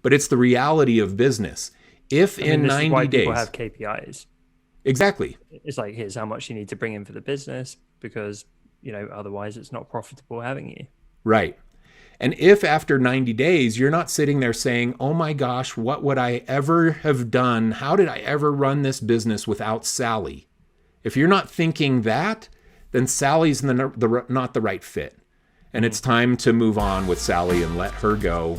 but it's the reality of business. If I mean, in this is why 90 people days, have KPIs. exactly, It's like, here's how much you need to bring in for the business because, otherwise it's not profitable having you. right. And if after 90 days, you're not sitting there saying, oh my gosh, what would I ever have done? How did I ever run this business without Sally? If you're not thinking that, then Sally's not the right fit. And it's time to move on with Sally and let her go,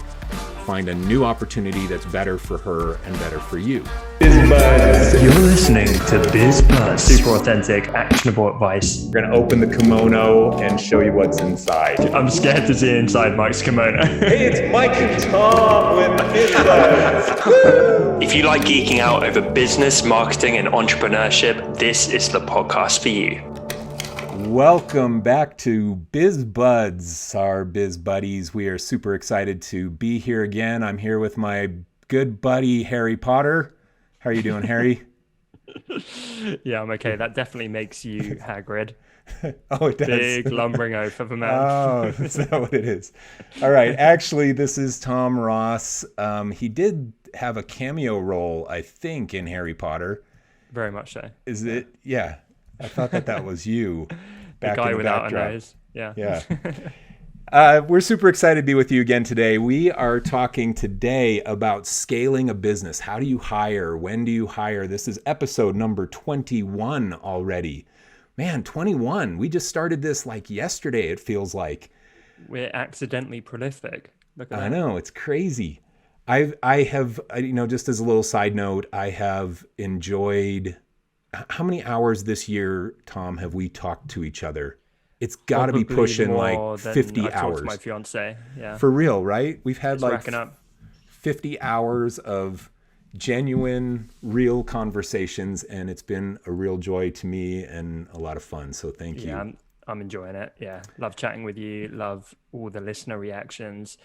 find a new opportunity that's better for her and better for you. Biz Buds. You're listening to Biz Buds. Super authentic, actionable advice. We're going to open the kimono and show you what's inside. I'm scared to see inside Mike's kimono. Hey, it's Mike and Tom with Biz Buds. If you like geeking out over business, marketing, and entrepreneurship, this is the podcast for you. Welcome back to Biz Buds, our Biz Buddies. We are super excited to be here again. I'm here with my good buddy, Harry Potter. How are you doing, Harry? Yeah, I'm okay. That definitely makes you Hagrid. Oh, it does. Big lumbering oaf of a man. Oh, that's not what it is. All right. Actually, this is Tom Ross. He did have a cameo role, I think, in Harry Potter. Very much so. Is it? Yeah. I thought that was you. The guy without a nose. Yeah. Yeah. We're super excited to be with you again today. We are talking today about scaling a business. How do you hire? When do you hire? This is episode number 21 already. Man, 21. We just started this like yesterday, it feels like. We're accidentally prolific. Look at that. I know, it's crazy. I have, just as a little side note, I have enjoyed... How many hours this year, Tom, have we talked to each other? It's got to be pushing like 50 hours. To my fiance, yeah. For real, right? We've had like racking up 50 hours of genuine, real conversations, and it's been a real joy to me and a lot of fun. So thank you. Yeah, I'm enjoying it. Yeah, love chatting with you. Love all the listener reactions,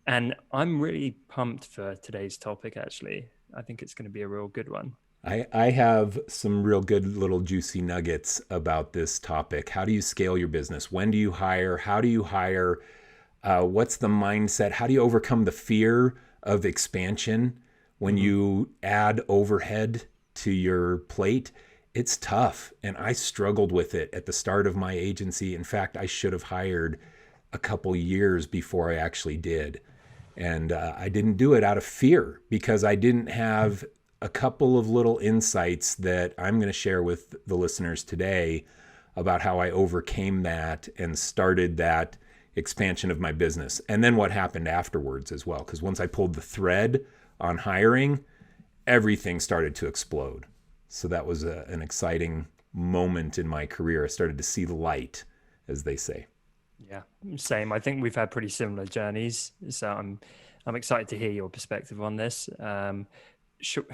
and I'm really pumped for today's topic. Actually, I think it's going to be a real good one. I have some real good little juicy nuggets about this topic. How do you scale your business? When do you hire? How do you hire? What's the mindset? How do you overcome the fear of expansion when you add overhead to your plate? It's tough, and I struggled with it at the start of my agency. In fact, I should have hired a couple years before I actually did. And I didn't do it out of fear because I didn't have a couple of little insights that I'm going to share with the listeners today about how I overcame that and started that expansion of my business. And then what happened afterwards as well. Because once I pulled the thread on hiring, everything started to explode. So that was an exciting moment in my career. I started to see the light, as they say. Yeah, same. I think we've had pretty similar journeys. So I'm excited to hear your perspective on this. Do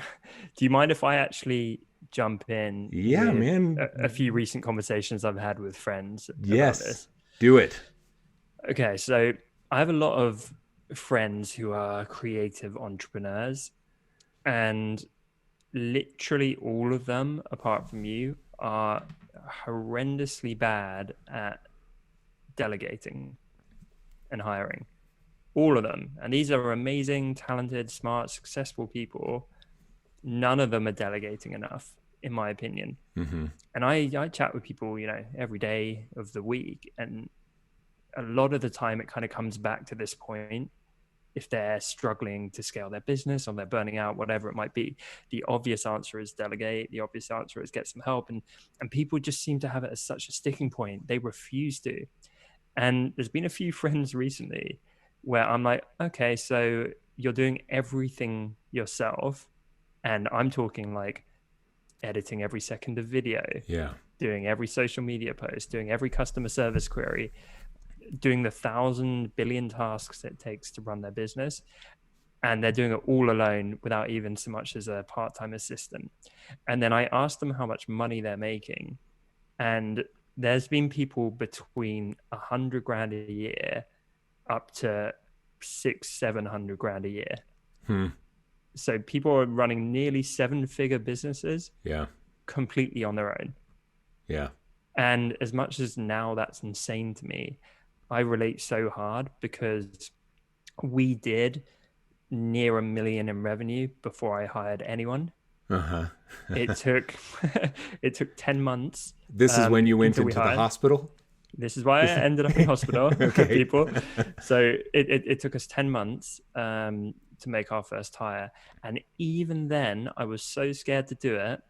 you mind if I actually jump in? Yeah, man. A few recent conversations I've had with friends about this. Do it. Okay, so I have a lot of friends who are creative entrepreneurs, and literally all of them, apart from you, are horrendously bad at delegating and hiring. All of them. And these are amazing, talented, smart, successful people. None of them are delegating enough, in my opinion. Mm-hmm. And I chat with people, every day of the week. And a lot of the time it kind of comes back to this point. If they're struggling to scale their business or they're burning out, whatever it might be, the obvious answer is delegate. The obvious answer is get some help. And people just seem to have it as such a sticking point. They refuse to. And there's been a few friends recently where I'm like, okay, so you're doing everything yourself. And I'm talking like editing every second of video, doing every social media post, doing every customer service query, doing the 1,000 billion tasks it takes to run their business. And they're doing it all alone without even so much as a part-time assistant. And then I asked them how much money they're making. And there's been people between 100 grand a year up to 600-700 grand a year. So people are running nearly 7-figure businesses completely on their own. Yeah. And as much as now that's insane to me, I relate so hard because we did near $1 million in revenue before I hired anyone. Uh-huh. It took 10 months. This is when you went until we into the hired. hospital? This is why I ended up in hospital, Okay. people. So it took us 10 months to make our first hire. And even then, I was so scared to do it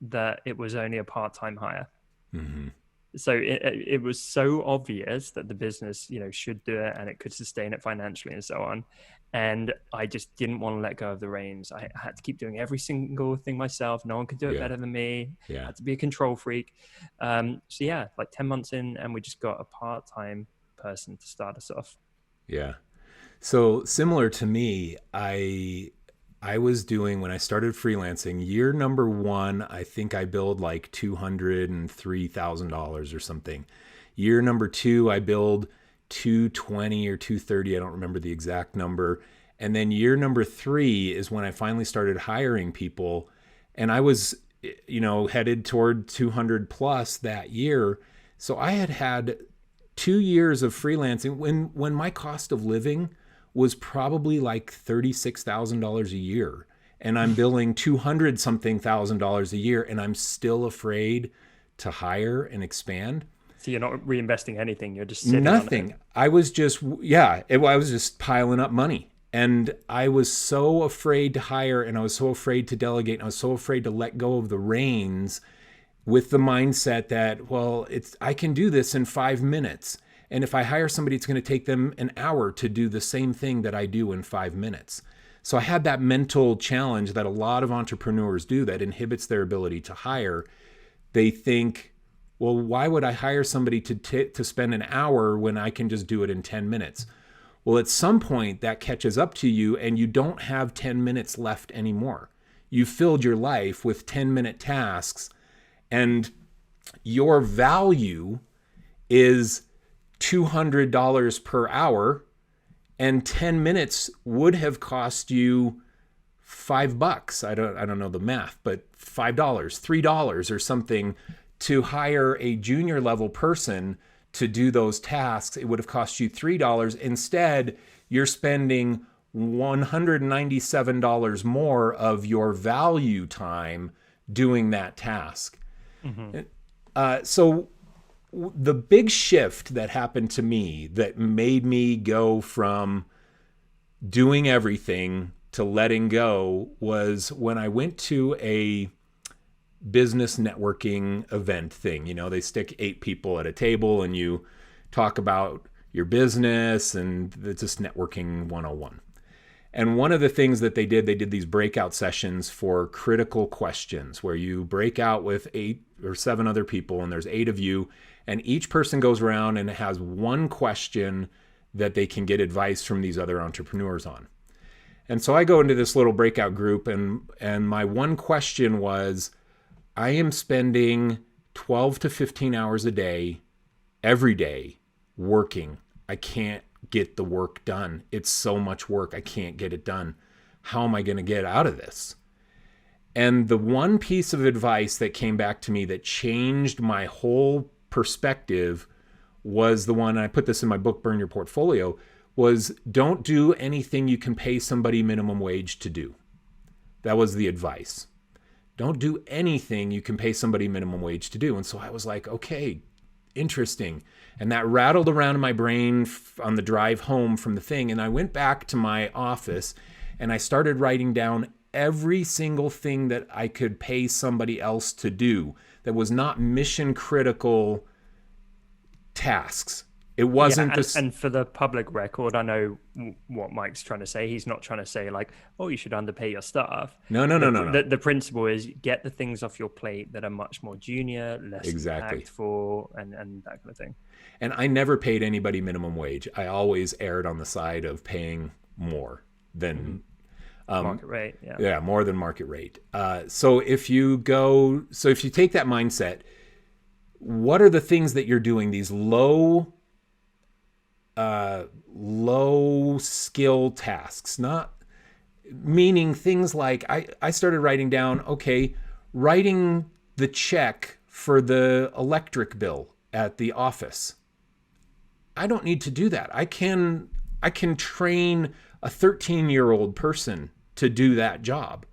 that it was only a part-time hire. Mm-hmm. So it was so obvious that the business, should do it and it could sustain it financially and so on. And I just didn't want to let go of the reins. I had to keep doing every single thing myself. No one could do it better than me. Yeah. I had to be a control freak. So yeah, like 10 months in, and we just got a part-time person to start us off. Yeah. So similar to me, I was doing, when I started freelancing, year number 1, I think I billed like $203,000 or something. Year number 2, I billed $220 or $230. I don't remember the exact number. And then year number 3 is when I finally started hiring people, and I was, headed toward 200 plus that year. So I had 2 years of freelancing when my cost of living was probably like $36,000 a year, and I'm billing $200,000 a year, and I'm still afraid to hire and expand. So you're not reinvesting anything. You're just sitting Nothing. on it. I was just, I was just piling up money, and I was so afraid to hire, and I was so afraid to delegate, and I was so afraid to let go of the reins, with the mindset that, I can do this in 5 minutes. And if I hire somebody, it's going to take them an hour to do the same thing that I do in 5 minutes. So I had that mental challenge that a lot of entrepreneurs do that inhibits their ability to hire. They think, well, why would I hire somebody to spend an hour when I can just do it in 10 minutes? Well, at some point that catches up to you, and you don't have 10 minutes left anymore. You filled your life with 10-minute tasks, and your value is $200 per hour, and 10 minutes would have cost you $5. I don't know the math, but $5, $3 or something to hire a junior level person to do those tasks. It would have cost you $3. Instead, you're spending $197 more of your value time doing that task. Mm-hmm. So the big shift that happened to me that made me go from doing everything to letting go was when I went to a business networking event thing. They stick 8 people at a table and you talk about your business, and it's just networking 101. And one of the things that they did these breakout sessions for critical questions, where you break out with 8 or 7 other people, and there's 8 of you, and each person goes around and has one question that they can get advice from these other entrepreneurs on. And so I go into this little breakout group, and my one question was, I am spending 12 to 15 hours a day, every day, working. I can't get the work done. It's so much work. I can't get it done. How am I going to get out of this? And the one piece of advice that came back to me that changed my whole perspective was the one, and I put this in my book, Burn Your Portfolio, was don't do anything you can pay somebody minimum wage to do. That was the advice. Don't do anything you can pay somebody minimum wage to do. And so I was like, okay, interesting. And that rattled around in my brain on the drive home from the thing. And I went back to my office and I started writing down every single thing that I could pay somebody else to do that was not mission critical tasks. It wasn't and for the public record, I know what Mike's trying to say. He's not trying to say like, oh, you should underpay your staff. No. The principle is get the things off your plate that are much more junior, less impactful, and that kind of thing. And I never paid anybody minimum wage. I always erred on the side of paying more than market rate. Yeah, more than market rate. So if you take that mindset, what are the things that you're doing? These low skill tasks, not meaning things like I started writing down, okay, writing the check for the electric bill at the office. I don't need to do that. I can train a 13-year-old person to do that job.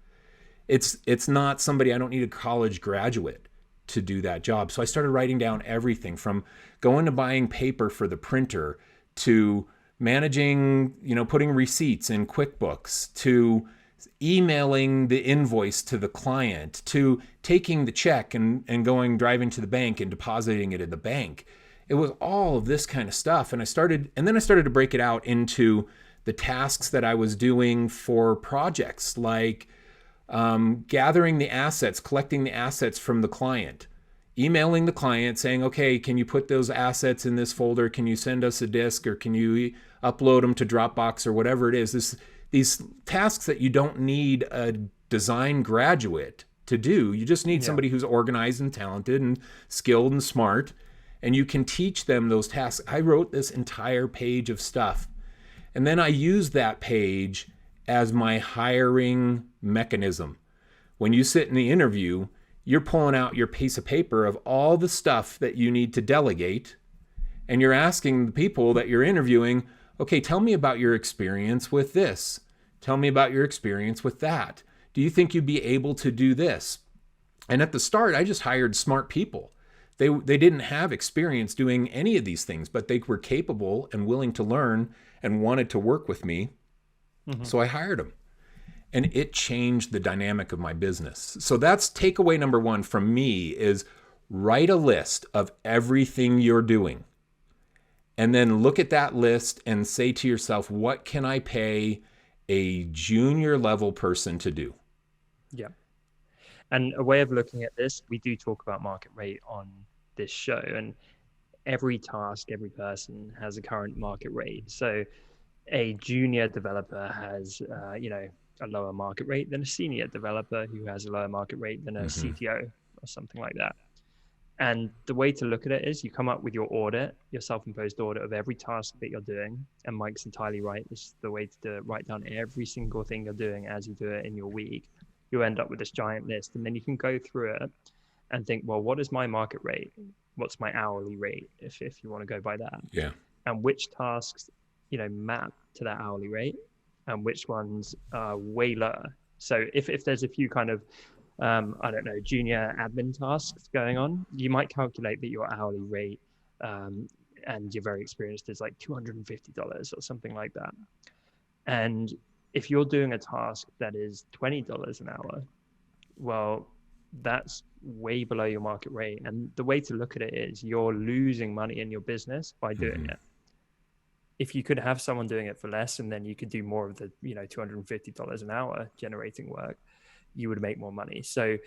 It's not somebody, I don't need a college graduate to do that job. So I started writing down everything from going to buying paper for the printer to managing, putting receipts in QuickBooks, to emailing the invoice to the client, to taking the check and driving to the bank and depositing it in the bank. It was all of this kind of stuff. And then I started to break it out into the tasks that I was doing for projects, like gathering the assets, collecting the assets from the client, emailing the client saying, okay, can you put those assets in this folder? Can you send us a disk, or can you upload them to Dropbox, or whatever it is? These tasks that you don't need a design graduate to do. You just need somebody who's organized and talented and skilled and smart, and you can teach them those tasks. I wrote this entire page of stuff, and then I used that page as my hiring mechanism. When you sit in the interview, you're pulling out your piece of paper of all the stuff that you need to delegate, and you're asking the people that you're interviewing, okay, tell me about your experience with this. Tell me about your experience with that. Do you think you'd be able to do this? And at the start, I just hired smart people. They didn't have experience doing any of these things, but they were capable and willing to learn and wanted to work with me. Mm-hmm. So I hired them. And it changed the dynamic of my business. So that's takeaway number one from me, is write a list of everything you're doing. And then look at that list and say to yourself, what can I pay a junior level person to do? Yeah. And a way of looking at this, we do talk about market rate on this show, and every task, every person has a current market rate. So a junior developer has, a lower market rate than a senior developer, who has a lower market rate than a CTO or something like that. And the way to look at it is you come up with your audit, your self-imposed audit of every task that you're doing. And Mike's entirely right. This is the way to do it. Write down every single thing you're doing as you do it in your week. You'll end up with this giant list. And then you can go through it and think, well, what is my market rate? What's my hourly rate, if you want to go by that? Yeah. And which tasks, map to that hourly rate, and which ones are way lower. So if there's a few kind of junior admin tasks going on, you might calculate that your hourly rate, and you're very experienced, is like $250 or something like that. And if you're doing a task that is $20 an hour, well, that's way below your market rate. And the way to look at it is you're losing money in your business by doing it. If you could have someone doing it for less, and then you could do more of the, $250 an hour generating work, you would make more money. So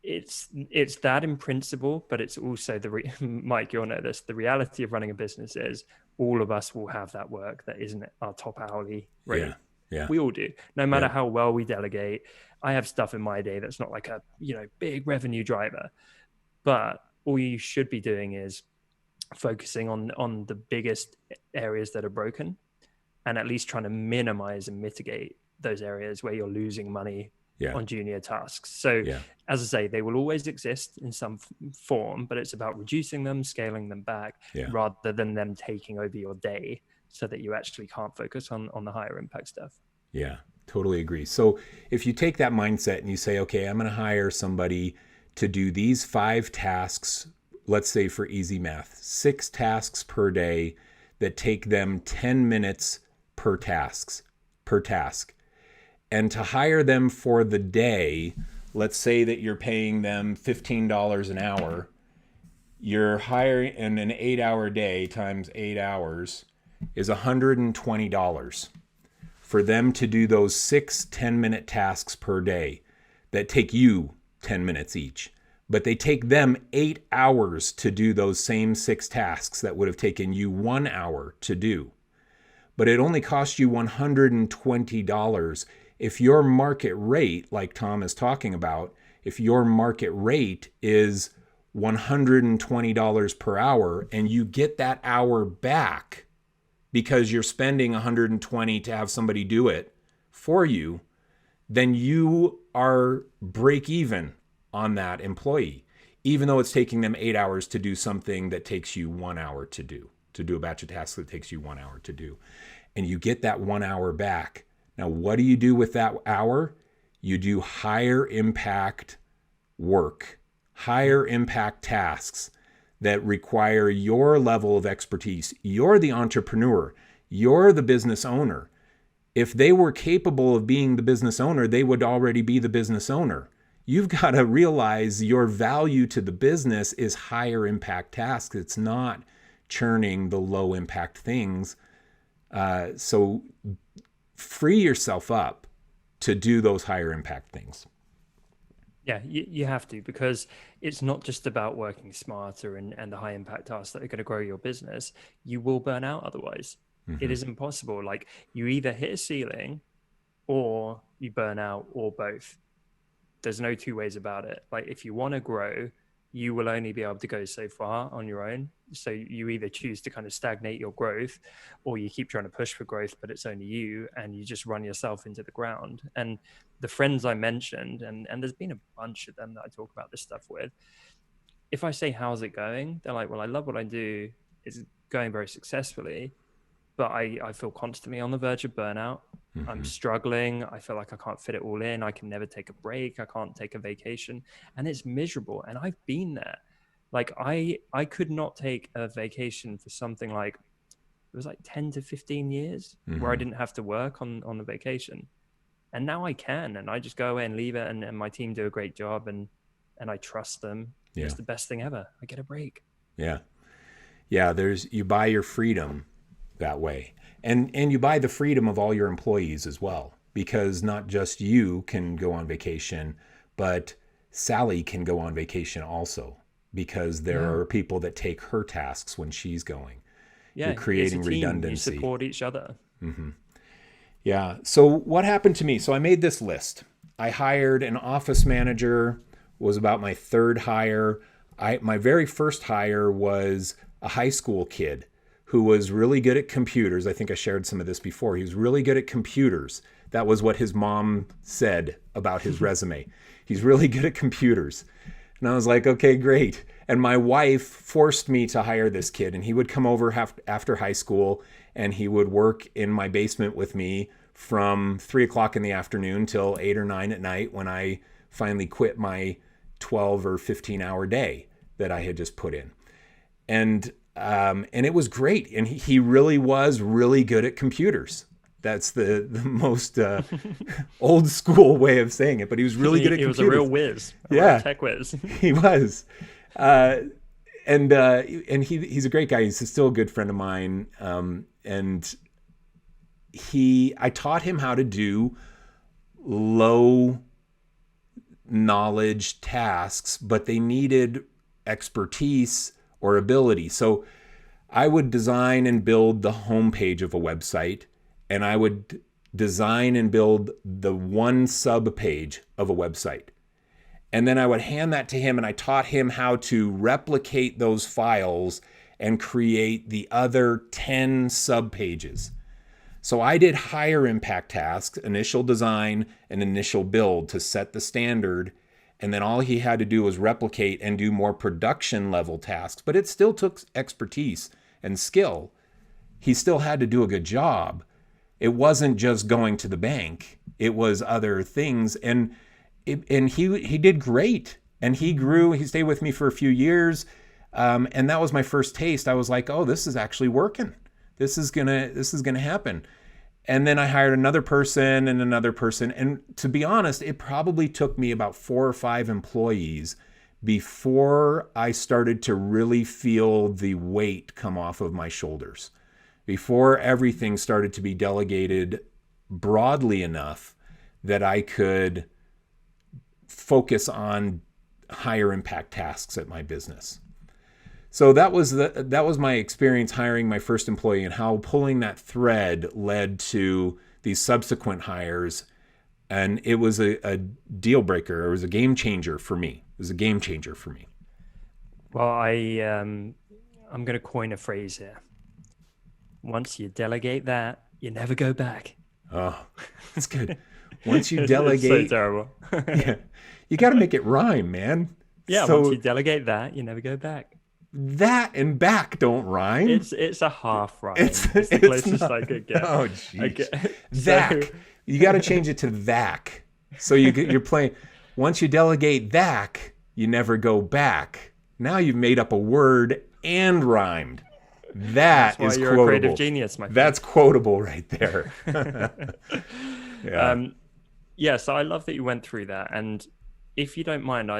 it's that in principle, but it's also Mike, you'll know this, the reality of running a business is all of us will have that work that isn't our top hourly rate. Yeah. We all do, no matter how well we delegate. I have stuff in my day that's not like a, big revenue driver, but all you should be doing is focusing on the biggest areas that are broken, and at least trying to minimize and mitigate those areas where you're losing money on junior tasks. So as I say, they will always exist in some form, but it's about reducing them, scaling them back, rather than them taking over your day, so that you actually can't focus on the higher impact stuff. Yeah, totally agree. So if you take that mindset and you say, okay, I'm going to hire somebody to do these 5 tasks, let's say for easy math, 6 tasks per day that take them 10 minutes per task. And to hire them for the day, let's say that you're paying them $15 an hour. You're hiring in an 8-hour day times 8 hours is $120 for them to do those 6 10-minute tasks per day that take you 10 minutes each. But they take them 8 hours to do those same 6 tasks that would have taken you 1 hour to do. But it only costs you $120 if your market rate, like Tom is talking about, if your market rate is $120 per hour and you get that hour back because you're spending $120 to have somebody do it for you, then you are break even on that employee, even though it's taking them 8 hours to do something that takes you 1 hour to do. to do a batch of tasks that takes you 1 hour to do. And you get that 1 hour back. Now, what do you do with that hour? You do higher impact work, higher impact tasks that require your level of expertise. You're the entrepreneur. You're the business owner. If they were capable of being the business owner, they would already be the business owner. You've got to realize your value to the business is higher impact tasks. It's not churning the low impact things. So free yourself up to do those higher impact things. Yeah, you have to, because it's not just about working smarter and the high impact tasks that are going to grow your business. You will burn out otherwise. Mm-hmm. It is impossible. Like, you either hit a ceiling or you burn out, or both. There's no two ways about it. Like, if you want to grow, you will only be able to go so far on your own. So you either choose to kind of stagnate your growth, or you keep trying to push for growth, but it's only you, and you just run yourself into the ground. And the friends I mentioned, and there's been a bunch of them that I talk about this stuff with, if I say, how's it going? They're like, well, I love what I do. It's going very successfully, but I feel constantly on the verge of burnout. Mm-hmm. I'm struggling. I feel like I can't fit it all in. I can never take a break. I can't take a vacation, and it's miserable. And I've been there. Like, I could not take a vacation for something like, it was like 10 to 15 years mm-hmm. where I didn't have to work on the vacation. And now I can, and I just go away and leave it. And my team do a great job, and I trust them. Yeah. It's the best thing ever. I get a break. Yeah. Yeah. You buy your freedom that way. And you buy the freedom of all your employees as well, because not just you can go on vacation, but Sally can go on vacation also, because there are people that take her tasks when she's going. Yeah, you're creating it's a team. Redundancy. You support each other. Mm-hmm. Yeah. So what happened to me? So I made this list. I hired an office manager, was about my third hire. My very first hire was a high school kid who was really good at computers. I think I shared some of this before. He was really good at computers. That was what his mom said about his resume. He's really good at computers. And I was like, okay, great. And my wife forced me to hire this kid, and he would come over after high school, and he would work in my basement with me from 3:00 in the afternoon till 8 or 9 at night, when I finally quit my 12 or 15 hour day that I had just put in. And it was great. And he really was really good at computers. That's the most old school way of saying it, but he was really good at computers. He was a real whiz. Yeah. Tech whiz. He was. And he's a great guy. He's still a good friend of mine. And I taught him how to do low knowledge tasks, but they needed expertise or ability. So I would design and build the homepage of a website, and I would design and build the one sub page of a website. And then I would hand that to him, and I taught him how to replicate those files and create the other 10 sub pages. So I did higher impact tasks, initial design and initial build, to set the standard. And then all he had to do was replicate and do more production level tasks. But it still took expertise and skill. He still had to do a good job. It wasn't just going to the bank. It was other things. And he did great. And he grew. He stayed with me for a few years. And that was my first taste. I was like, oh, this is actually working. This is gonna happen. And then I hired another person and another person. And to be honest, it probably took me about 4 or 5 employees before I started to really feel the weight come off of my shoulders, before everything started to be delegated broadly enough that I could focus on higher impact tasks at my business. So that was my experience hiring my first employee, and how pulling that thread led to these subsequent hires. And it was a deal breaker. It was a game changer for me. Well, I'm going to coin a phrase here. Once you delegate that, you never go back. Oh, that's good. Once you delegate, it's so terrible. Yeah, you got to make it rhyme, man. Yeah, once you delegate that, you never go back. That and back don't rhyme. It's a half rhyme. It's the closest not, I could get. Oh, jeez. So, That. You got to change it to that. So you're playing. Once you delegate that, you never go back. Now you've made up a word and rhymed. That's why is you're quotable. a creative genius, my friend. That's quotable right there. Yeah. So I love that you went through that. And if you don't mind,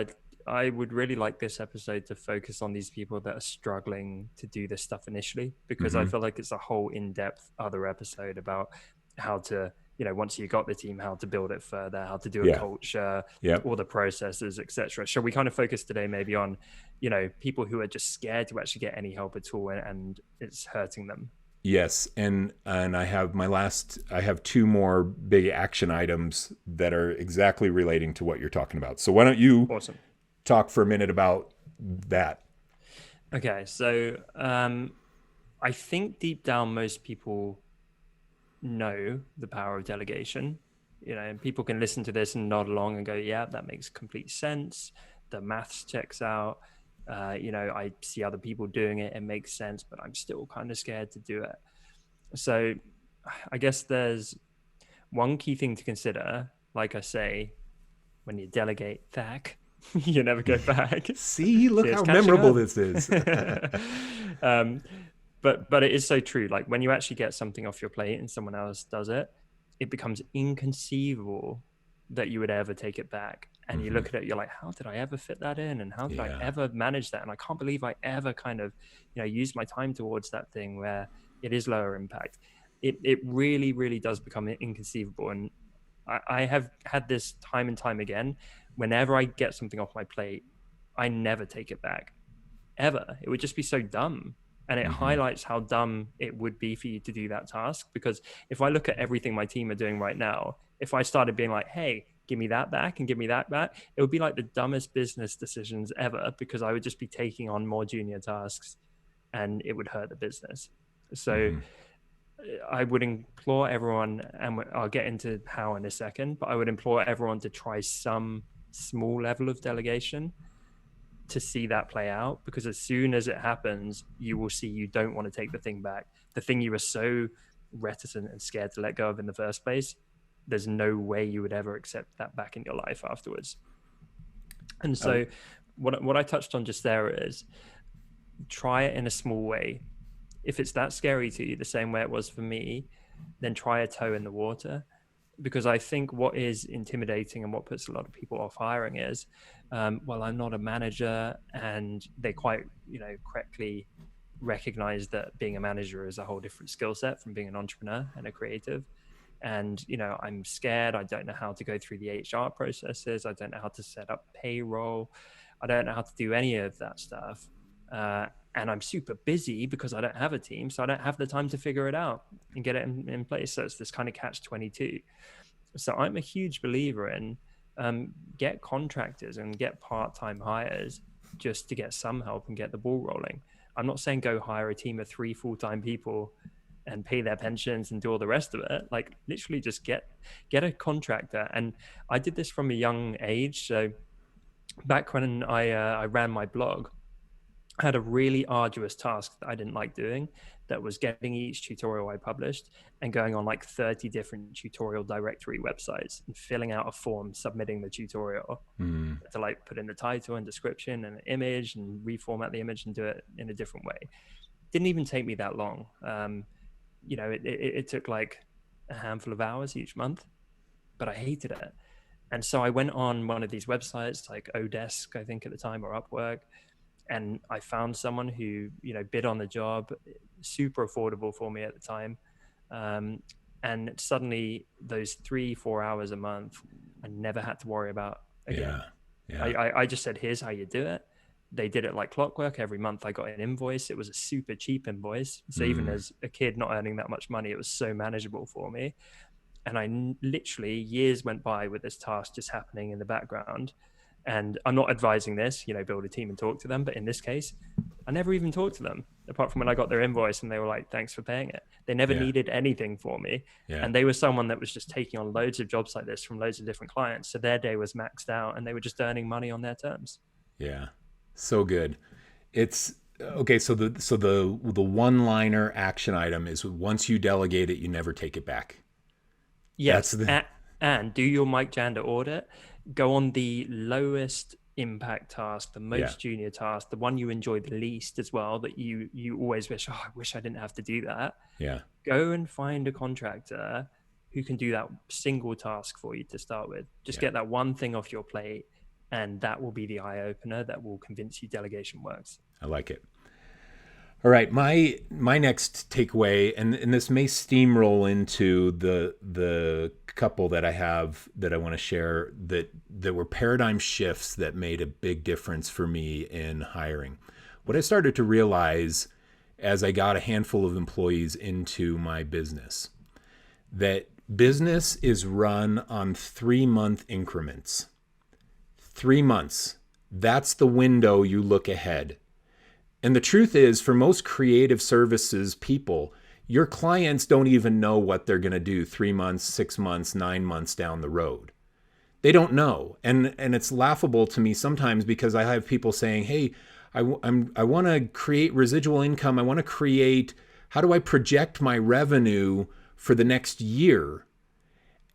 I would really like this episode to focus on these people that are struggling to do this stuff initially, because I feel like it's a whole in-depth other episode about how to, once you got the team, how to build it further, how to do a culture, all the processes, etc. Shall we kind of focus today maybe on, people who are just scared to actually get any help at all, and it's hurting them? Yes, and I have I have two more big action items that are exactly relating to what you're talking about. So why don't you talk for a minute about that? Okay, so I think deep down most people know the power of delegation. And people can listen to this and nod along and go, yeah, that makes complete sense. The maths checks out. I see other people doing it. It makes sense, but I'm still kind of scared to do it. So I guess there's one key thing to consider. Like I say, when you delegate that, you never go back. See, look how memorable this is. But it is so true. Like when you actually get something off your plate and someone else does it, it becomes inconceivable that you would ever take it back. And you look at it, you're like, how did I ever fit that in? And how did I ever manage that? And I can't believe I ever kind of, used my time towards that thing where it is lower impact. It really, really does become inconceivable. And I have had this time and time again. Whenever I get something off my plate, I never take it back, ever. It would just be so dumb. And it highlights how dumb it would be for you to do that task. Because if I look at everything my team are doing right now, if I started being like, hey, give me that back and give me that back, it would be like the dumbest business decisions ever, because I would just be taking on more junior tasks and it would hurt the business. So I would implore everyone, and I'll get into how in a second, but I would implore everyone to try some small level of delegation to see that play out, because as soon as it happens, you will see you don't want to take the thing back. The thing you were so reticent and scared to let go of in the first place, there's no way you would ever accept that back in your life afterwards. And so what I touched on just there is try it in a small way. If it's that scary to you, the same way it was for me, then try a toe in the water. Because I think what is intimidating and what puts a lot of people off hiring is, well, I'm not a manager, and they quite, correctly recognize that being a manager is a whole different skill set from being an entrepreneur and a creative. And, I'm scared. I don't know how to go through the HR processes. I don't know how to set up payroll. I don't know how to do any of that stuff. And I'm super busy because I don't have a team. So I don't have the time to figure it out and get it in place. So it's this kind of catch-22. So I'm a huge believer in get contractors and get part-time hires just to get some help and get the ball rolling. I'm not saying go hire a team of 3 full-time people and pay their pensions and do all the rest of it. Like literally just get a contractor. And I did this from a young age. So back when I ran my blog, I had a really arduous task that I didn't like doing, that was getting each tutorial I published and going on like 30 different tutorial directory websites and filling out a form, submitting the tutorial to like put in the title and description and an image and reformat the image and do it in a different way. Didn't even take me that long. It took like a handful of hours each month, but I hated it. And so I went on one of these websites like Odesk, I think at the time, or Upwork. And I found someone who, bid on the job, super affordable for me at the time. And suddenly those 3-4 hours a month, I never had to worry about again. I just said, here's how you do it. They did it like clockwork. Every month I got an invoice. It was a super cheap invoice. So even as a kid not earning that much money, it was so manageable for me. And I literally, years went by with this task just happening in the background. And I'm not advising this, build a team and talk to them. But in this case, I never even talked to them, apart from when I got their invoice and they were like, thanks for paying it. They never needed anything for me. And they were someone that was just taking on loads of jobs like this from loads of different clients. So their day was maxed out and they were just earning money on their terms. Yeah. So good. It's okay, so the one-liner action item is once you delegate it, you never take it back. Yes, That's the and do your Mike Janda audit. Go on the lowest impact task, the most junior task, the one you enjoy the least as well, that you always wish, oh, I wish I didn't have to do that. yeah. Go and find a contractor who can do that single task for you to start with. Just get that one thing off your plate, and that will be the eye opener that will convince you delegation works. I like it. All right, my next takeaway, and this may steamroll into the couple that I have that I want to share that were paradigm shifts that made a big difference for me in hiring. What I started to realize as I got a handful of employees into my business, that business is run on 3-month increments. 3 months. That's the window you look ahead. And the truth is, for most creative services people, your clients don't even know what they're going to do 3 months, 6 months, 9 months down the road. They don't know. And it's laughable to me sometimes because I have people saying, hey, I want to create residual income. I want to create, how do I project my revenue for the next year?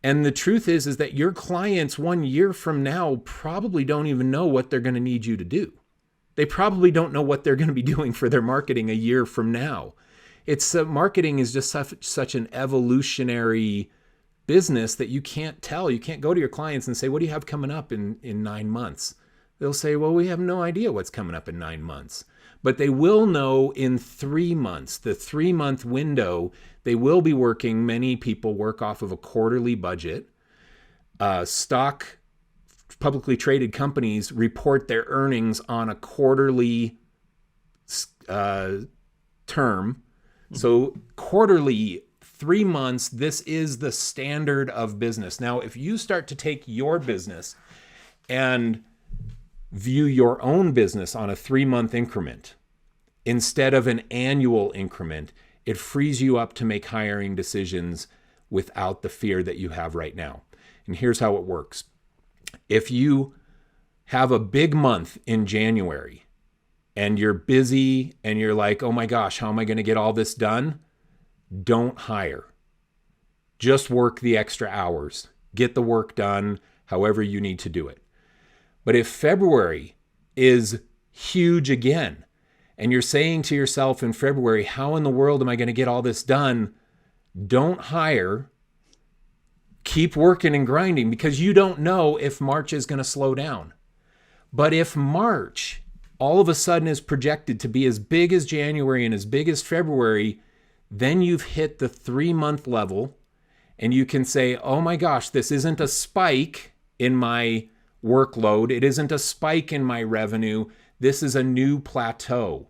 And the truth is that your clients 1 year from now probably don't even know what they're going to need you to do. They probably don't know what they're going to be doing for their marketing a year from now. It's marketing is just such an evolutionary business that you can't tell. You can't go to your clients and say, what do you have coming up in 9 months? They'll say, well, we have no idea what's coming up in 9 months. But they will know in 3 months, the 3-month window, they will be working. Many people work off of a quarterly budget. Stock publicly traded companies report their earnings on a quarterly term. So quarterly, 3 months, this is the standard of business. Now, if you start to take your business and view your own business on a 3-month increment instead of an annual increment, it frees you up to make hiring decisions without the fear that you have right now. And here's how it works. If you have a big month in January and you're busy and you're like, oh my gosh, how am I going to get all this done? Don't hire. Just work the extra hours. Get the work done however you need to do it. But if February is huge again, and you're saying to yourself in February, how in the world am I going to get all this done? Don't hire. Keep working and grinding because you don't know if March is going to slow down. But if March all of a sudden is projected to be as big as January and as big as February, then you've hit the 3-month level and you can say, oh my gosh, this isn't a spike in my workload. It isn't a spike in my revenue. This is a new plateau.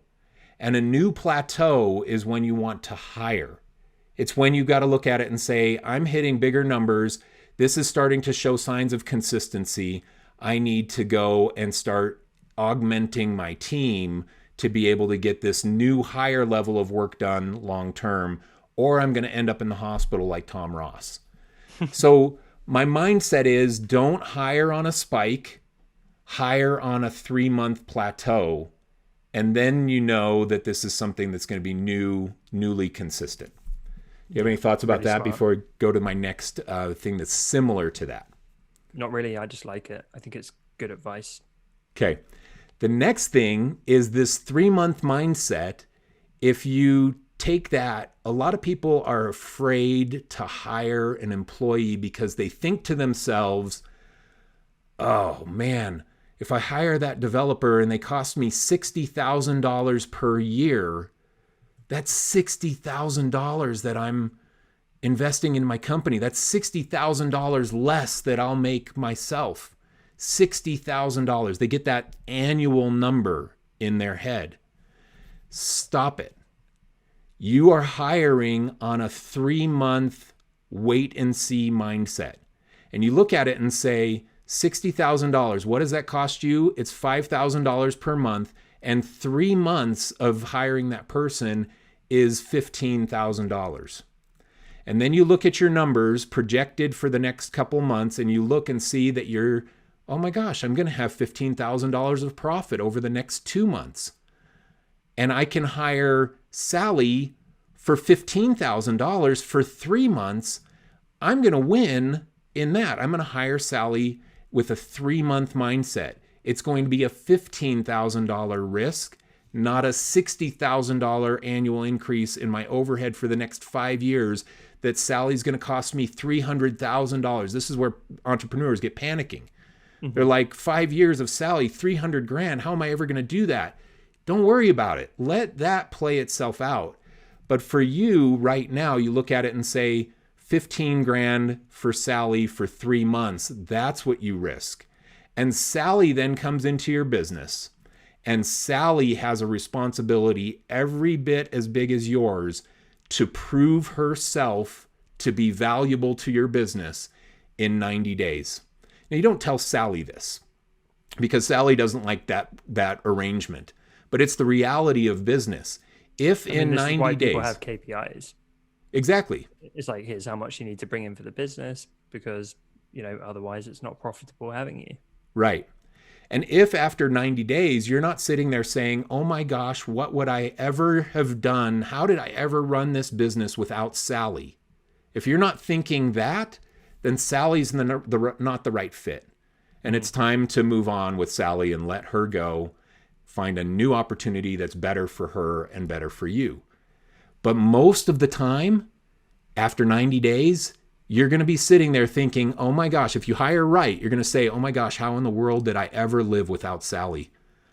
And a new plateau is when you want to hire. It's when you got to look at it and say, I'm hitting bigger numbers. This is starting to show signs of consistency. I need to go and start augmenting my team to be able to get this new higher level of work done long term, or I'm going to end up in the hospital like Tom Ross. So my mindset is don't hire on a spike, hire on a 3-month plateau, and then you know that this is something that's going to be newly consistent. Do you have any thoughts about that before I go to my next thing that's similar to that? Not really. I just like it. I think it's good advice. Okay. The next thing is this 3-month mindset. If you take that, a lot of people are afraid to hire an employee because they think to themselves, oh man, if I hire that developer and they cost me $60,000 per year, that's $60,000 that I'm investing in my company. That's $60,000 less that I'll make myself. $60,000. They get that annual number in their head. Stop it. You are hiring on a 3-month wait and see mindset. And you look at it and say, $60,000, what does that cost you? It's $5,000 per month. And 3 months of hiring that person is $15,000. And then you look at your numbers projected for the next couple months and you look and see that you're, oh my gosh, I'm going to have $15,000 of profit over the next 2 months. and I can hire Sally for $15,000 for 3 months, I'm going to win in that. I'm going to hire Sally with a 3-month mindset. It's going to be a $15,000 risk, not a $60,000 annual increase in my overhead for the next 5 years that Sally's going to cost me $300,000. This is where entrepreneurs get panicking. They're like, 5 years of Sally, 300 grand. How am I ever going to do that? Don't worry about it. Let that play itself out. But for you right now, you look at it and say, 15 grand for Sally for 3 months. That's what you risk. And Sally then comes into your business, and Sally has a responsibility every bit as big as yours to prove herself to be valuable to your business in 90 days. Now, you don't tell Sally this because Sally doesn't like that arrangement, but it's the reality of business. If in 90 days, people have KPIs. Exactly. It's like, here's how much you need to bring in for the business because, otherwise it's not profitable having you. Right. And if after 90 days, you're not sitting there saying, oh my gosh, what would I ever have done? How did I ever run this business without Sally? If you're not thinking that, then Sally's not the right fit. And it's time to move on with Sally and let her go, find a new opportunity that's better for her and better for you. But most of the time, after 90 days, you're going to be sitting there thinking, oh my gosh, if you hire right, you're going to say, oh my gosh, how in the world did I ever live without Sally?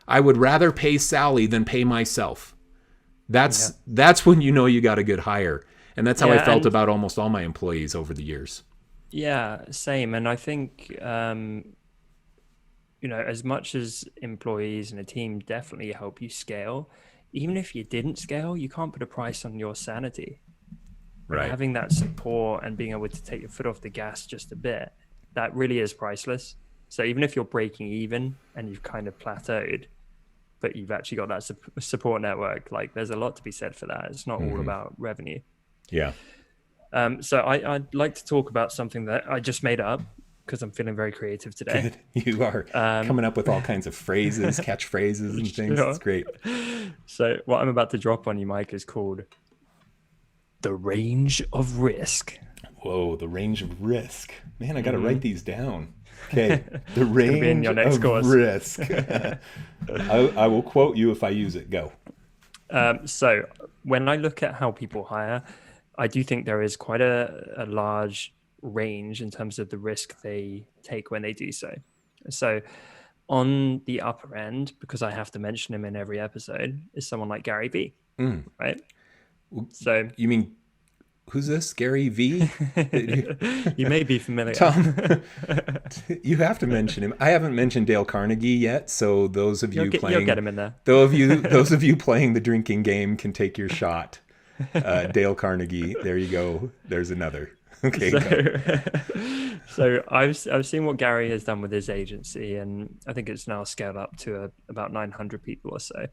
I would rather pay Sally than pay myself. That's when you know you got a good hire. And that's how I felt about almost all my employees over the years. Yeah, same. And I think, as much as employees and a team definitely help you scale, even if you didn't scale, you can't put a price on your sanity. Right. Having that support and being able to take your foot off the gas just a bit, that really is priceless. So even if you're breaking even and you've kind of plateaued, but you've actually got that support network, like there's a lot to be said for that. It's not all about revenue. Yeah. So I'd like to talk about something that I just made up because I'm feeling very creative today. Good. You are coming up with all kinds of phrases, catchphrases and things. It's great. So what I'm about to drop on you, Mike, is called the range of risk. Whoa, the range of risk. Man, I got to write these down. Okay, the range of risk. I will quote you if I use it. Go. So when I look at how people hire, I do think there is quite a large range in terms of the risk they take when they do so. So on the upper end, because I have to mention him in every episode, is someone like Gary Vee, right? So you mean, who's this? Gary Vee? You may be familiar. Tom, you have to mention him. I haven't mentioned Dale Carnegie yet, so those of you playing, you'll get him in there. Those of you playing the drinking game can take your shot. Dale Carnegie, there you go. There's another. Okay. So I've seen what Gary has done with his agency, and I think it's now scaled up to about 900 people or so.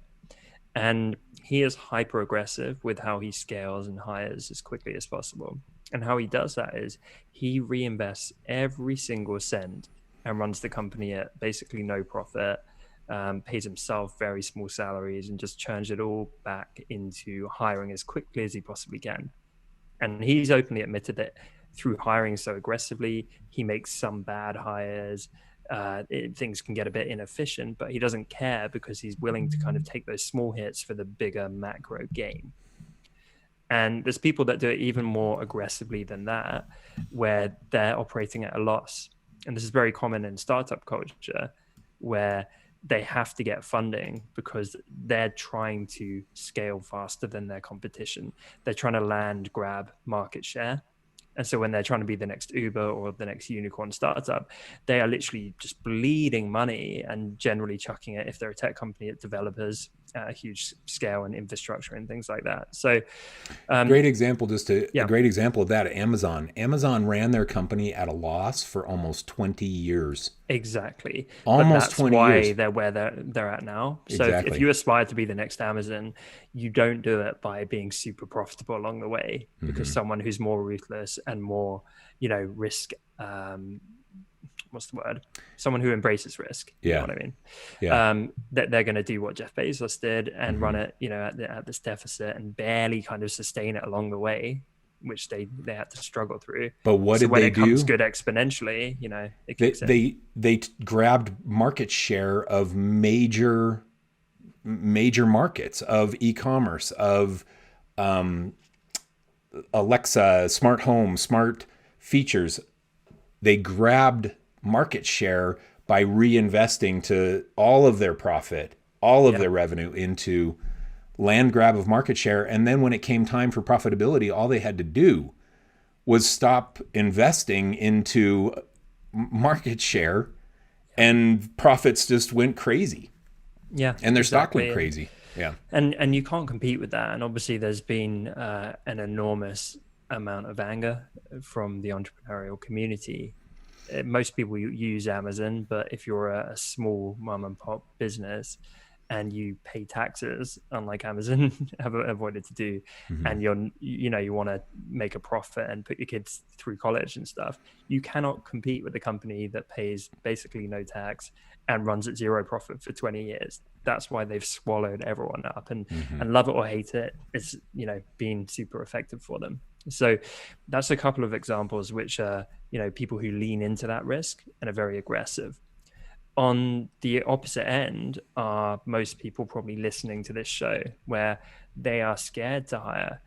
And he is hyper aggressive with how he scales and hires as quickly as possible. And how he does that is he reinvests every single cent and runs the company at basically no profit, pays himself very small salaries, and just churns it all back into hiring as quickly as he possibly can. And he's openly admitted that through hiring so aggressively, he makes some bad hires. Things can get a bit inefficient, but he doesn't care because he's willing to kind of take those small hits for the bigger macro game. And there's people that do it even more aggressively than that, where they're operating at a loss. And this is very common in startup culture, where they have to get funding because they're trying to scale faster than their competition. They're trying to grab market share. And so when they're trying to be the next Uber or the next unicorn startup, they are literally just bleeding money and generally chucking it, if they're a tech company, at developers at a huge scale and infrastructure and things like that. So great example, a great example of that, Amazon. Amazon ran their company at a loss for almost 20 years. Exactly. Almost 20 years. That's why they're where they're at now. So exactly. If you aspire to be the next Amazon, you don't do it by being super profitable along the way, because someone who's more ruthless and more, risk, what's the word? Someone who embraces risk. Yeah. You know what I mean? Yeah. That they're going to do what Jeff Bezos did and run Mm-hmm. it, you know, at this deficit and barely kind of sustain it along the way, which they had to struggle through. But what So did when they it comes do? good exponentially, you know, it kicks in. They grabbed market share of major markets, of e-commerce, of Alexa, smart home, smart features. They grabbed market share by reinvesting to all of their profit, all of their revenue into land grab of market share. And then when it came time for profitability, all they had to do was stop investing into market share, and profits just went crazy. Yeah. And their stock went crazy. Yeah. And you can't compete with that. And obviously there's been an enormous amount of anger from the entrepreneurial community. Most people use Amazon, but if you're a small mom and pop business and you pay taxes, unlike Amazon have avoided to do, and you want to make a profit and put your kids through college and stuff, you cannot compete with a company that pays basically no tax and runs at zero profit for 20 years. That's why they've swallowed everyone up, and love it or hate it, it's, you know, been super effective for them. So that's a couple of examples which are, you know, people who lean into that risk and are very aggressive. On the opposite end are most people probably listening to this show, where they are scared to hire.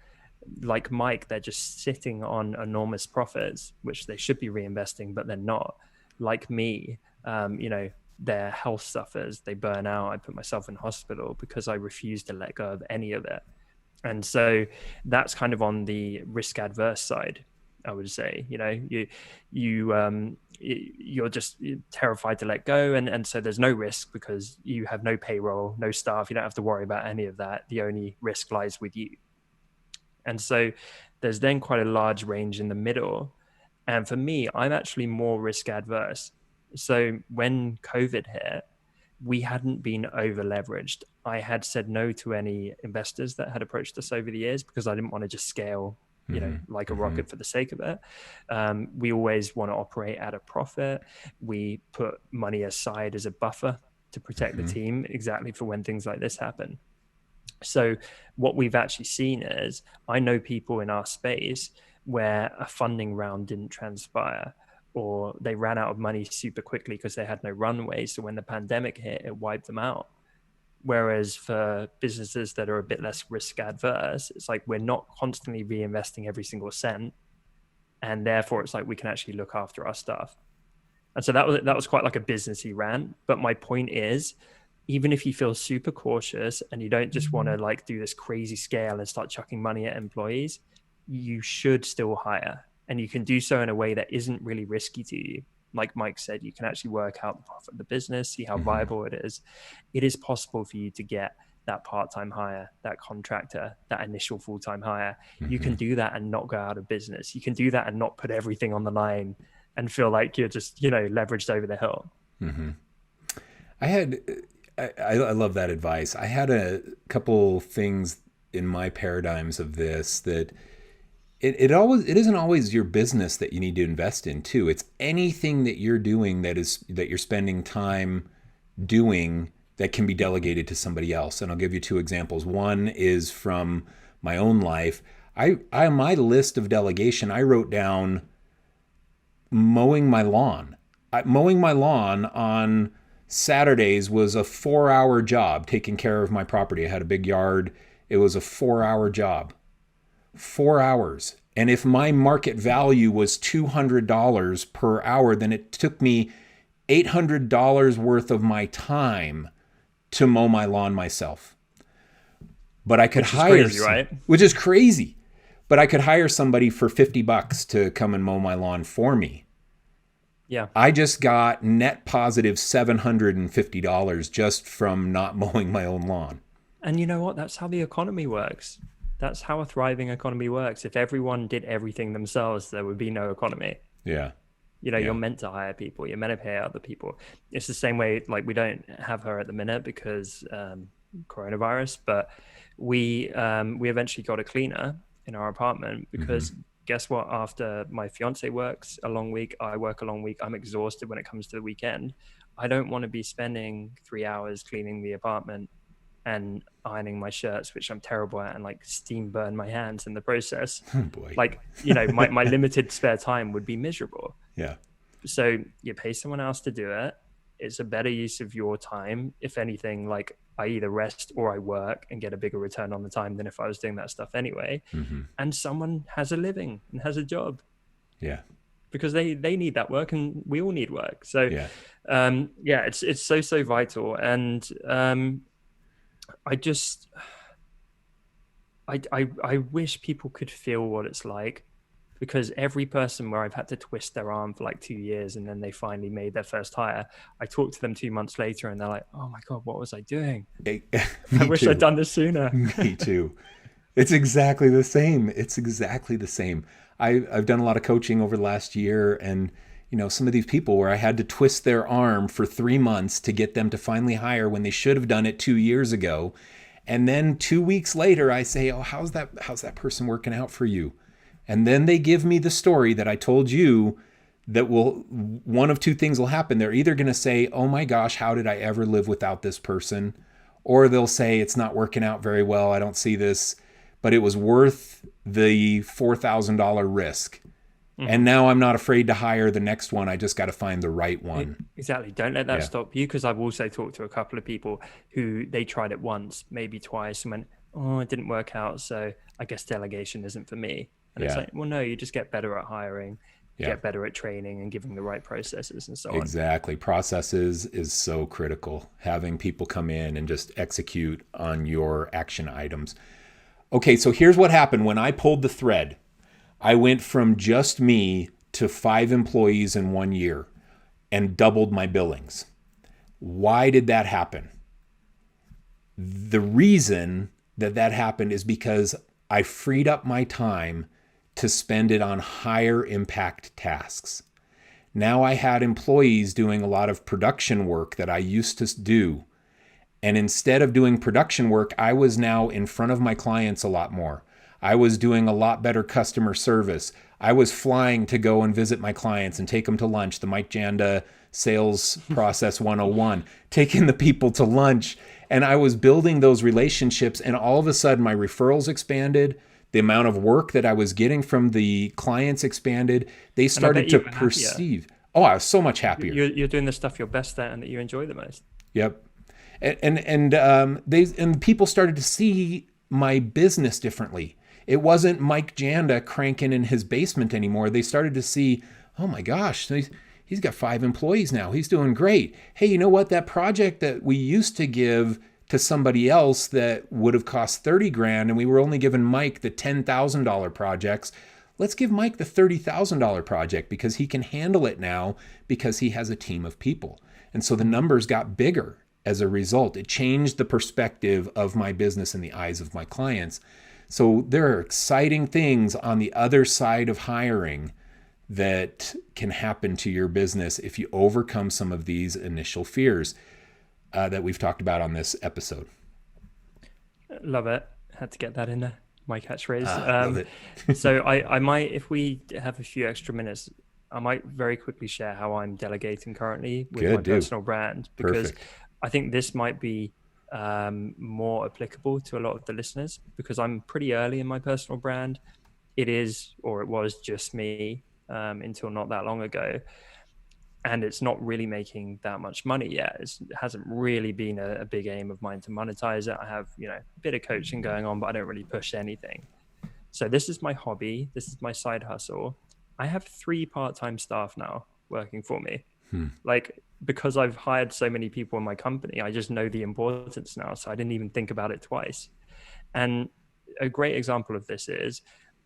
Like Mike, they're just sitting on enormous profits, which they should be reinvesting, but they're not. Like me, you know, their health suffers, they burn out. I put myself in hospital because I refuse to let go of any of it. And so that's kind of on the risk adverse side, I would say. You know, you're just terrified to let go, and so there's no risk because you have no payroll, no staff. You don't have to worry about any of that. The only risk lies with you. And so there's then quite a large range in the middle. And for me, I'm actually more risk adverse. So when COVID hit, we hadn't been over leveraged. I had said no to any investors that had approached us over the years because I didn't want to just scale, you know, like a rocket for the sake of it. We always want to operate at a profit. We put money aside as a buffer to protect the team exactly for when things like this happen. So what we've actually seen is, I know people in our space where a funding round didn't transpire, or they ran out of money super quickly because they had no runway. So when the pandemic hit, it wiped them out. Whereas for businesses that are a bit less risk adverse, it's like we're not constantly reinvesting every single cent. And therefore it's like we can actually look after our stuff. And so that was quite like a businessy rant. But my point is, even if you feel super cautious and you don't just want to like do this crazy scale and start chucking money at employees, you should still hire. And you can do so in a way that isn't really risky to you. Like Mike said, you can actually work out the profit of the business, see how viable it is. It is possible for you to get that part-time hire, that contractor, that initial full-time hire. You can do that and not go out of business. You can do that and not put everything on the line and feel like you're just, you know, leveraged over the hill. I love that advice. I had a couple things in my paradigms of this, that it isn't always your business that you need to invest in too. It's anything that you're doing that you're spending time doing that can be delegated to somebody else. And I'll give you two examples. One is from my own life. I on my list of delegation, I wrote down mowing my lawn. Mowing my lawn on Saturdays was a 4-hour job, taking care of my property. I had a big yard. It was a 4-hour job. 4 hours. And if my market value was $200 per hour, then it took me $800 worth of my time to mow my lawn myself. But I could hire, which is crazy. But I could hire somebody for $50 to come and mow my lawn for me. Yeah. I just got net positive $750 just from not mowing my own lawn. And you know what? That's how the economy works. That's how a thriving economy works. If everyone did everything themselves, there would be no economy. Yeah. You know, you're meant to hire people. You're meant to pay other people. It's the same way, like we don't have her at the minute because coronavirus, but we eventually got a cleaner in our apartment because guess what? After my fiance works a long week, I work a long week. I'm exhausted when it comes to the weekend. I don't want to be spending 3 hours cleaning the apartment and ironing my shirts, which I'm terrible at, and like steam burn my hands in the process. Oh boy. Like, you know, my limited spare time would be miserable. Yeah. So you pay someone else to do it. It's a better use of your time. If anything, like I either rest or I work and get a bigger return on the time than if I was doing that stuff anyway. And someone has a living and has a job. Yeah. Because they need that work, and we all need work. So Yeah. It's so vital. And I wish people could feel what it's like, because every person where I've had to twist their arm for like 2 years and then they finally made their first hire, I talk to them 2 months later and they're like, oh my God, what was I doing? I wish I'd done this sooner. Me too. It's exactly the same. It's exactly the same. I've done a lot of coaching over the last year, and you know, some of these people where I had to twist their arm for 3 months to get them to finally hire when they should have done it 2 years ago. And then 2 weeks later, I say, oh, how's that person working out for you? And then they give me the story that I told you, that one of two things will happen. They're either going to say, oh my gosh, how did I ever live without this person? Or they'll say, it's not working out very well. I don't see this, but it was worth the $4,000 risk. And now I'm not afraid to hire the next one. I just got to find the right one. Exactly. Don't let that stop you, because I've also talked to a couple of people who they tried it once, maybe twice, and went, oh, it didn't work out, so I guess delegation isn't for me. And it's like, well, no, you just get better at hiring, get better at training and giving the right processes and so on. Exactly. Processes is so critical. Having people come in and just execute on your action items. Okay, so here's what happened when I pulled the thread. I went from just me to 5 employees in 1 year and doubled my billings. Why did that happen? The reason that happened is because I freed up my time to spend it on higher impact tasks. Now I had employees doing a lot of production work that I used to do. And instead of doing production work, I was now in front of my clients a lot more. I was doing a lot better customer service. I was flying to go and visit my clients and take them to lunch, the Mike Janda Sales Process 101, taking the people to lunch. And I was building those relationships, and all of a sudden my referrals expanded. The amount of work that I was getting from the clients expanded. They started to perceive. Oh, I was so much happier. You're doing the stuff you're best at and that you enjoy the most. Yep. And people started to see my business differently. It wasn't Mike Janda cranking in his basement anymore. They started to see, oh my gosh, he's got 5 employees now. He's doing great. Hey, you know what? That project that we used to give to somebody else that would have cost $30,000, and we were only giving Mike the $10,000 projects. Let's give Mike the $30,000 project because he can handle it now because he has a team of people. And so the numbers got bigger as a result. It changed the perspective of my business in the eyes of my clients. So there are exciting things on the other side of hiring that can happen to your business if you overcome some of these initial fears that we've talked about on this episode. Love it. Had to get that in there. My catchphrase. Love it. So I might, if we have a few extra minutes, I might very quickly share how I'm delegating currently with my personal brand, because Perfect. I think this might be more applicable to a lot of the listeners, because I'm pretty early in my personal brand. It is, or it was, just me until not that long ago. And it's not really making that much money yet. It hasn't really been a big aim of mine to monetize it. I have, a bit of coaching going on, but I don't really push anything. So this is my hobby. This is my side hustle. I have 3 part-time staff now working for me. Like, because I've hired so many people in my company, I just know the importance now. So I didn't even think about it twice. And a great example of this is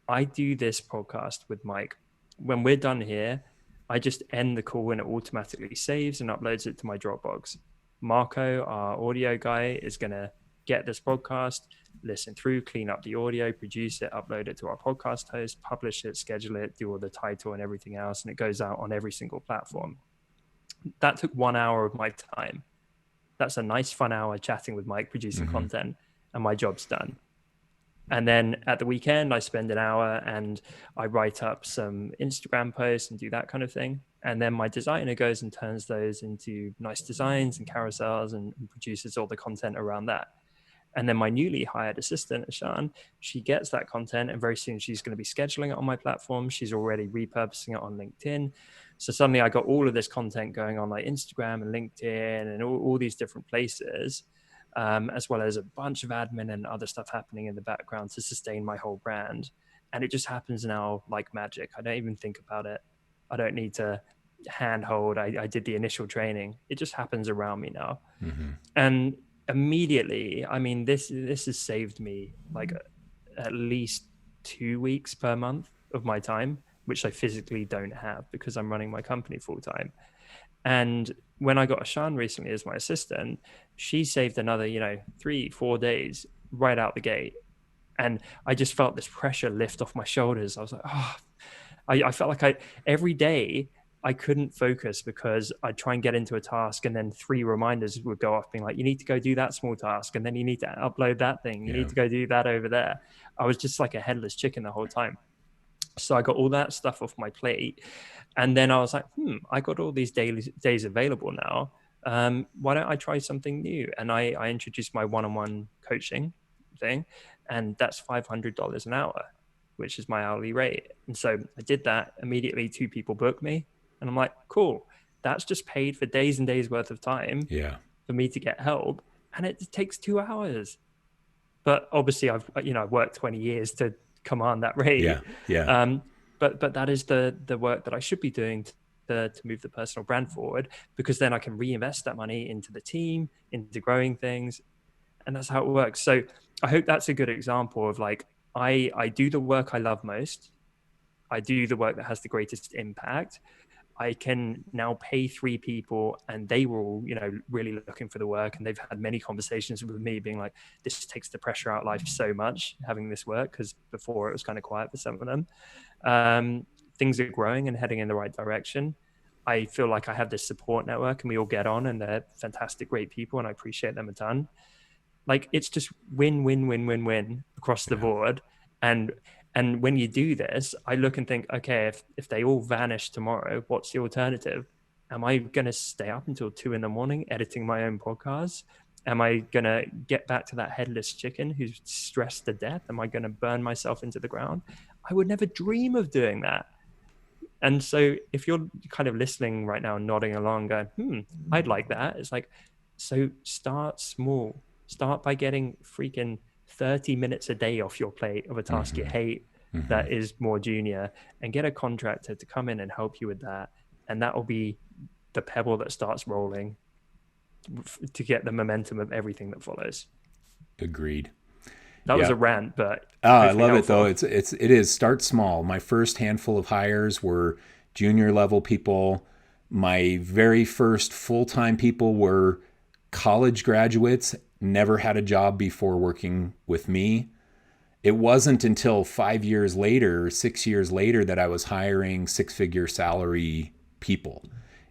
I do this podcast with Mike. When we're done here, I just end the call and it automatically saves and uploads it to my Dropbox. Marco, our audio guy, is going to get this podcast, listen through, clean up the audio, produce it, upload it to our podcast host, publish it, schedule it, do all the title and everything else. And it goes out on every single platform. That took 1 hour of my time. That's a nice fun hour chatting with Mike, producing content, and my job's done. And then at the weekend, I spend an hour and I write up some Instagram posts and do that kind of thing. And then my designer goes and turns those into nice designs and carousels and produces all the content around that. And then my newly hired assistant, Ashan, she gets that content, and very soon she's going to be scheduling it on my platform. She's already repurposing it on LinkedIn. So suddenly I got all of this content going on like Instagram and LinkedIn and all these different places, as well as a bunch of admin and other stuff happening in the background to sustain my whole brand. And it just happens now like magic. I don't even think about it. I don't need to handhold. I did the initial training. It just happens around me now. Mm-hmm. And immediately, I mean, this has saved me like at least 2 weeks per month of my time, which I physically don't have because I'm running my company full time. And when I got Ashan recently as my assistant, she saved another, 3-4 days right out the gate. And I just felt this pressure lift off my shoulders. I was like, I felt like every day I couldn't focus because I'd try and get into a task and then 3 reminders would go off being like, you need to go do that small task. And then you need to upload that thing. You need to go do that over there. I was just like a headless chicken the whole time. So I got all that stuff off my plate. And then I was like, I got all these days available now. Why don't I try something new? And I introduced my one-on-one coaching thing. And that's $500 an hour, which is my hourly rate. And so I did that. Immediately 2 people booked me. And I'm like, cool, that's just paid for days and days worth of time for me to get help. And it takes 2 hours. But obviously I've worked 20 years to command that rate. But that is the work that I should be doing to move the personal brand forward, because then I can reinvest that money into the team, into growing things. And that's how it works. So I hope that's a good example of like, I do the work I love most. I do the work that has the greatest impact. I can now pay 3 people and they were all, really looking for the work. And they've had many conversations with me being like, this takes the pressure out of life so much, having this work, because before it was kind of quiet for some of them. Things are growing and heading in the right direction. I feel like I have this support network and we all get on and they're fantastic, great people. And I appreciate them a ton. Like it's just win, win, win, win, win across the board. And when you do this, I look and think, okay, if they all vanish tomorrow, what's the alternative? Am I going to stay up until 2 a.m. editing my own podcast? Am I going to get back to that headless chicken who's stressed to death? Am I going to burn myself into the ground? I would never dream of doing that. And so if you're kind of listening right now and nodding along going, I'd like that. It's like, so start small. Start by getting freaking 30 minutes a day off your plate of a task you hate that is more junior, and get a contractor to come in and help you with that. And that will be the pebble that starts rolling to get the momentum of everything that follows. Agreed. That was a rant, but I love it though. It is start small. My first handful of hires were junior level people. My very first full-time people were college graduates, never had a job before working with me. It wasn't until 5 years later, 6 years later, that I was hiring 6-figure salary people.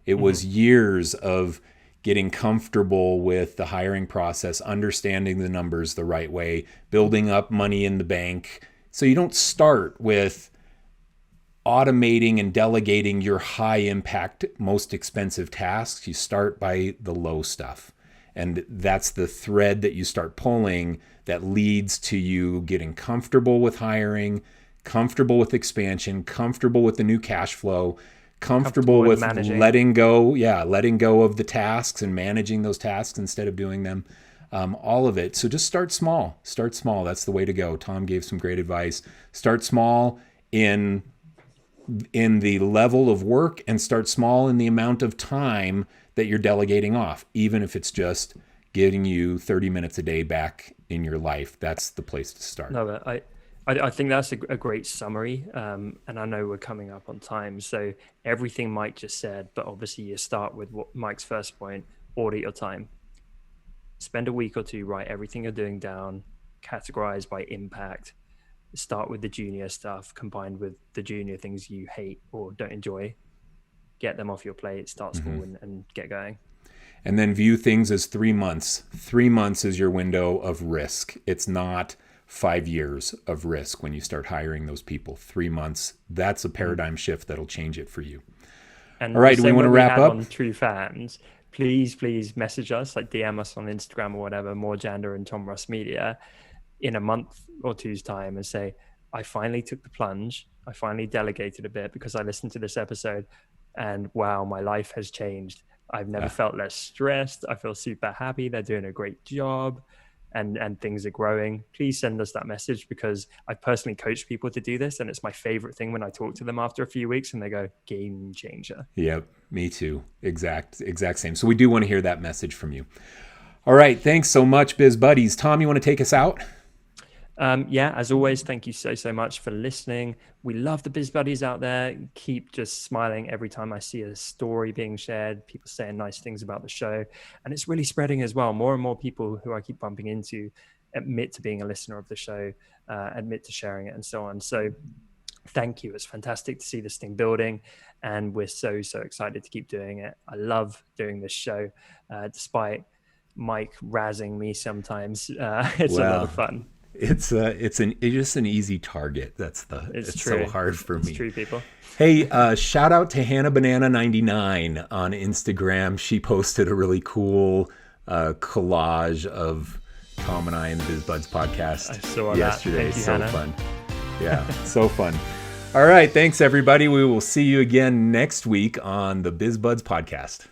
It was years of getting comfortable with the hiring process, understanding the numbers the right way, building up money in the bank. So you don't start with automating and delegating your high impact, most expensive tasks. You start by the low stuff. And that's the thread that you start pulling that leads to you getting comfortable with hiring, comfortable with expansion, comfortable with the new cash flow, comfortable with managing. letting go of the tasks and managing those tasks instead of doing them, all of it. So just start small. That's the way to go. Tom gave some great advice. Start small in the level of work, and start small in the amount of time that you're delegating off, even if it's just getting you 30 minutes a day back in your life. That's the place to start. No, but I think that's a great summary. And I know we're coming up on time. So everything Mike just said, but obviously you start with what Mike's first point: audit your time. Spend a week or 2, write everything you're doing down, categorize by impact. Start with the junior stuff combined with the junior things you hate or don't enjoy. Get them off your plate, start small and get going. And then view things as 3 months. 3 months is your window of risk. It's not 5 years of risk when you start hiring those people. 3 months, that's a paradigm shift that'll change it for you. And all right, do we want to wrap up? On True Fans, please message us, like DM us on Instagram or whatever, more Janda and Tom Ross Media, in a month or two's time, and say, I finally took the plunge. I finally delegated a bit because I listened to this episode, and wow, my life has changed. I've never felt less stressed. I feel super happy. They're doing a great job, and things are growing. Please send us that message, because I've personally coached people to do this, and it's my favorite thing when I talk to them after a few weeks and they go, game changer. Yep, me too. Exact same. So we do want to hear that message from you. All right, thanks so much, Biz Buddies. Tom, you want to take us out? As always, thank you so much for listening. We love the Biz Buddies out there. Keep just smiling every time I see a story being shared, people saying nice things about the show. And it's really spreading as well. More and more people who I keep bumping into admit to being a listener of the show, admit to sharing it, and so on. So thank you. It's fantastic to see this thing building, and we're so excited to keep doing it. I love doing this show, despite Mike razzing me sometimes. It's a lot of fun. It's just an easy target. It's so hard for me. It's true, people. Hey, shout out to Hannah Banana 99 on Instagram. She posted a really cool collage of Tom and I in the Biz Buds podcast yesterday. Thank you, so Hannah. Fun. Yeah, so fun. All right, thanks everybody. We will see you again next week on the Biz Buds Podcast.